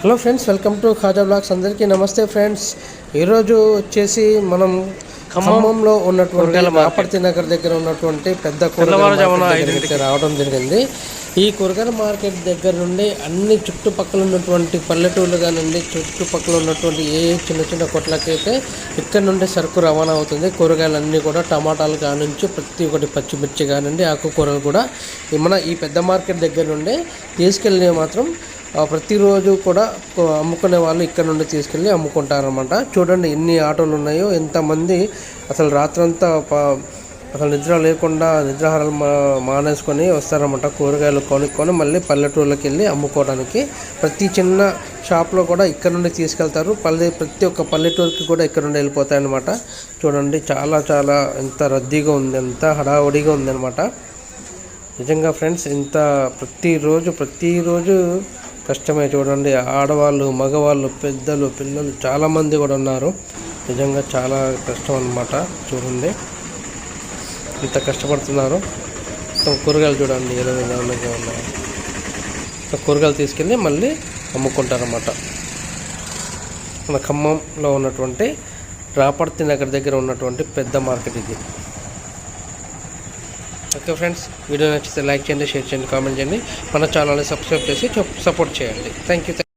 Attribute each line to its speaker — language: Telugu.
Speaker 1: Hello friends, welcome to Khaja blogs. అందరికీ నమస్తే ఫ్రెండ్స్. ఈరోజు వచ్చేసి మనం ఖమ్మంలో ఉన్నటువంటి రాపర్తి నగర్ దగ్గర ఉన్నటువంటి పెద్ద కూరగాయల రావడం జరిగింది. ఈ కూరగాయల మార్కెట్ దగ్గర నుండి అన్ని చుట్టుపక్కల ఉన్నటువంటి పల్లెటూళ్ళు కానివ్వండి, చుట్టుపక్కల ఉన్నటువంటి ఏ చిన్న చిన్న కొట్లకైతే ఇక్కడ నుండి సరుకు రవాణా అవుతుంది. కూరగాయలన్నీ కూడా టమాటాలు కానించి ప్రతి ఒక్కటి పచ్చిమిర్చి కానివ్వండి, ఆకుకూరలు కూడా మన ఈ పెద్ద మార్కెట్ దగ్గర నుండి తీసుకెళ్ళి మాత్రం ప్రతిరోజు కూడా అమ్ముకునే వాళ్ళు ఇక్కడ నుండి తీసుకెళ్ళి అమ్ముకుంటారన్నమాట. చూడండి ఎన్ని ఆటోలు ఉన్నాయో, ఎంతమంది అసలు రాత్రంతా అసలు నిద్ర లేకుండా నిద్రాహారాలు మానేసుకొని వస్తారన్నమాట. కూరగాయలు కొనుక్కొని మళ్ళీ పల్లెటూళ్ళకి వెళ్ళి అమ్ముకోవడానికి ప్రతి చిన్న షాప్లో కూడా ఇక్కడ నుండి తీసుకెళ్తారు. ప్రతి ఒక్క పల్లెటూరుకి కూడా ఇక్కడ నుండి వెళ్ళిపోతాయన్నమాట. చూడండి చాలా చాలా ఎంత రద్దీగా ఉంది, ఎంత హడావుడిగా ఉందన్నమాట. నిజంగా ఫ్రెండ్స్, ఇంత ప్రతిరోజు కష్టమే. చూడండి ఆడవాళ్ళు, మగవాళ్ళు, పెద్దలు, పిల్లలు చాలామంది కూడా ఉన్నారు. నిజంగా చాలా కష్టం అన్నమాట. చూడండి ఇంత కష్టపడుతున్నారు. మొత్తం కూరగాయలు చూడండి ఏ విధంగా ఉన్నాయి. కూరగాయలు తీసుకెళ్ళి మళ్ళీ అమ్ముకుంటారన్నమాట. మన ఖమ్మంలో ఉన్నటువంటి రాపర్తి నగర్ దగ్గర ఉన్నటువంటి పెద్ద మార్కెట్ ఇది. ఓకే ఫ్రెండ్స్, వీడియో నచ్చితే లైక్ చేయండి, షేర్ చేయండి, కామెంట్ చేయండి. మన ఛానల్ని సబ్స్క్రైబ్ చేసి సపోర్ట్ చేయండి. Thank you.